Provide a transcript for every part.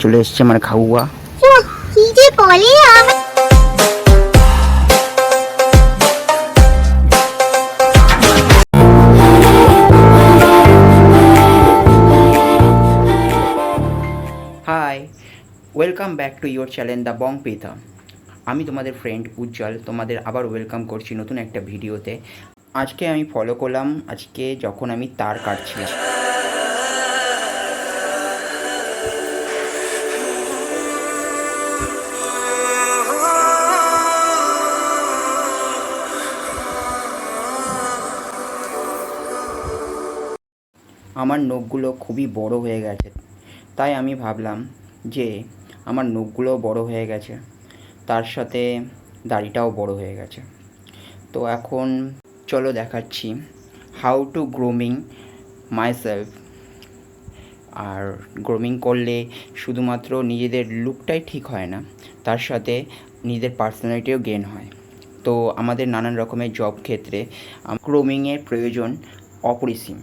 চলে এসছে আমার খাওয়া। কি যে বলে hi, welcome back to your channel the Bong Pita. আমি তোমাদের ফ্রেন্ড উজ্জ্বল, তোমাদের আবার ওয়েলকাম করছি নতুন একটা ভিডিওতে। আজকে আমি ফলো করলাম, আজকে যখন আমি তার কাটছি, আমার নখগুলো খুবই বড় হয়ে গেছে। তাই আমি ভাবলাম যে আমার নখগুলো বড় হয়ে গেছে, তার সাথে দাড়িটাও বড় হয়ে গেছে। তো এখন চলো দেখাচ্ছি হাউ টু গ্রুমিং মাইসেলফ। আর গ্রুমিং করলে শুধুমাত্র নিজেদের লুকটাই ঠিক হয় না, তার সাথে নিজেদের পার্সোনালিটিও গেন হয়। তো আমাদের নানান রকমের জব ক্ষেত্রে গ্রুমিংয়ের প্রয়োজন অপরিসীম।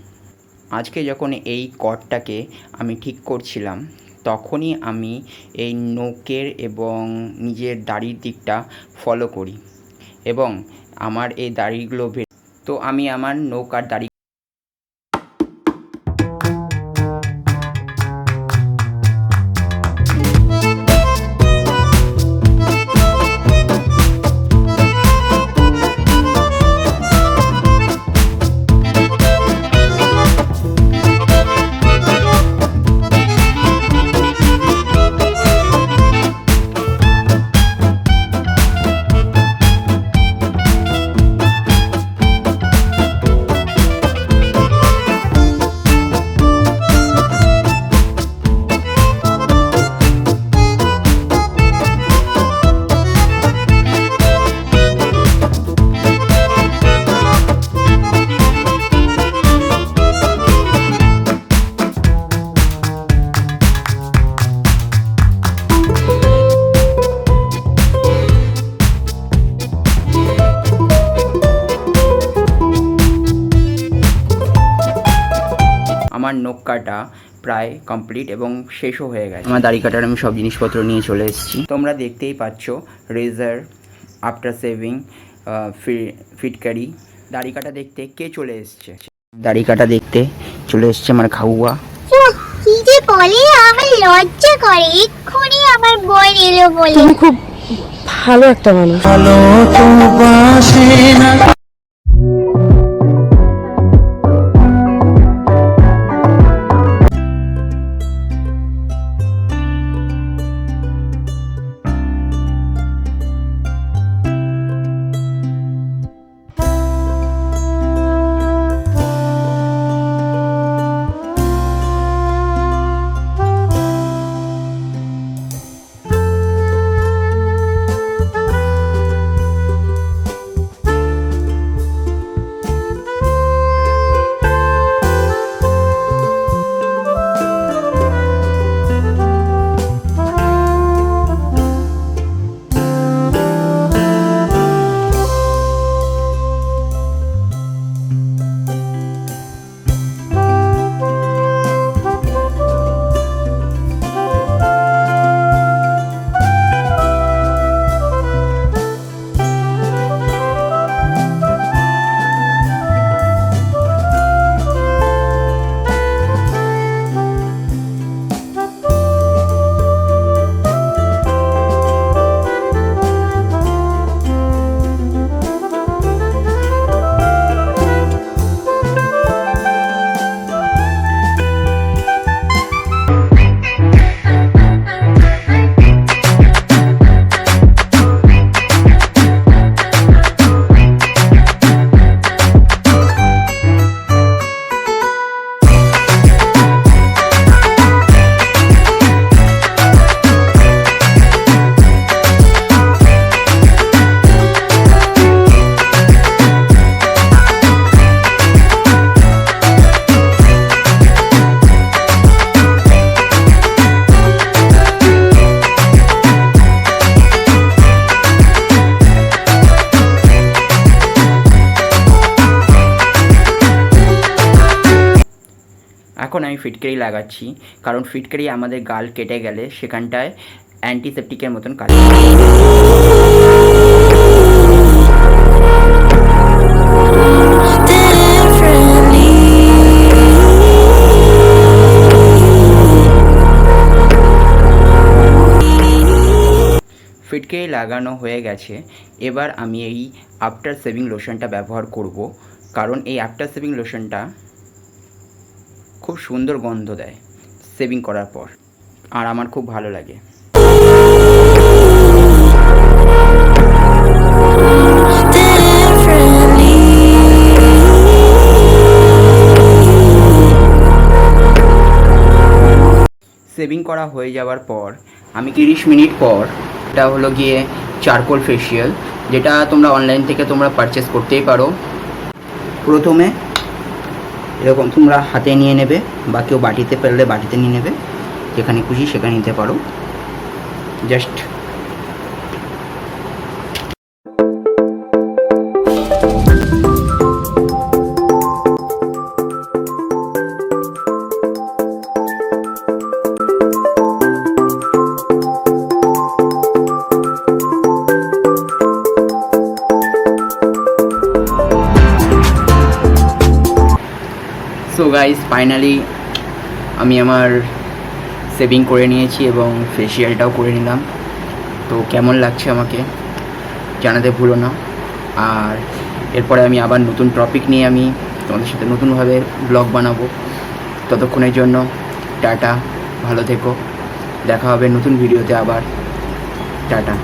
আজকে যখন এই কটটাকে আমি ঠিক করছিলাম, তখনই আমি এই নখের এবং নিজের দাড়ির দিকটা ফলো করি এবং আমার এই দাড়িগুলো তো আমি আমার নখ আর দাড়ি আমার নখ কাটা প্রায় কমপ্লিট এবং শেষও হয়ে গেছে। আমার দাড়ি কাটার আমি সব জিনিসপত্র নিয়ে চলে এসেছি। তোমরা দেখতেই পাচ্ছ রেজার, আফটার সেভিং, ফিটকারি। দাড়ি কাটা দেখতে কে চলে এসছে? দাড়ি কাটা দেখতে চলে এসছে আমার খাওয়া। কি যে বলে আমার লজ্জা করে। এক্ষুনি আমার বোন এলো বলে। তুমি খুব ভালো একটা মানুষ। ভালো তো বাসে না। আমি ফিটকারি লাগাচ্ছি, কারণ ফিটকারি আমাদের গাল কেটে গেলে সেখানটায় অ্যান্টিসেপটিকের মতন কাজ করে। ফিটকারি লাগানো হয়ে গেছে, এবার আমি এই আফটার শেভিং লোশনটা ব্যবহার করব, কারণ এই আফটার শেভিং লোশনটা খুব সুন্দর গন্ধ দেয় শেভিং করার পর, আর আমার খুব ভালো লাগে। শেভিং করা হয়ে যাওয়ার পর আমি 30 মিনিট পর, এটা হলো গিয়ে চারকোল ফেসিয়াল, যেটা তোমরা অনলাইন থেকে তোমরা পারচেস করতেই পারো। প্রথমে এরকম তোমরা হাতে নিয়ে নেবে, বা কেউ বাটিতে ফেললে বাটিতে নিয়ে নেবে, যেখানে খুশি সেখানে নিতে পারো। জাস্ট সো গাইস, ফাইনালি আমি আমার শেভিং করে নিয়েছি এবং ফেসিয়ালটাও করে নিলাম। তো কেমন লাগছে আমাকে জানাতে ভুলো না। আর এরপরে আমি আবার নতুন টপিক নিয়ে আমি তোমাদের সাথে নতুনভাবে ব্লগ বানাবো। ততক্ষণের জন্য টাটা, ভালো থেকো, দেখা হবে নতুন ভিডিওতে আবার। টাটা।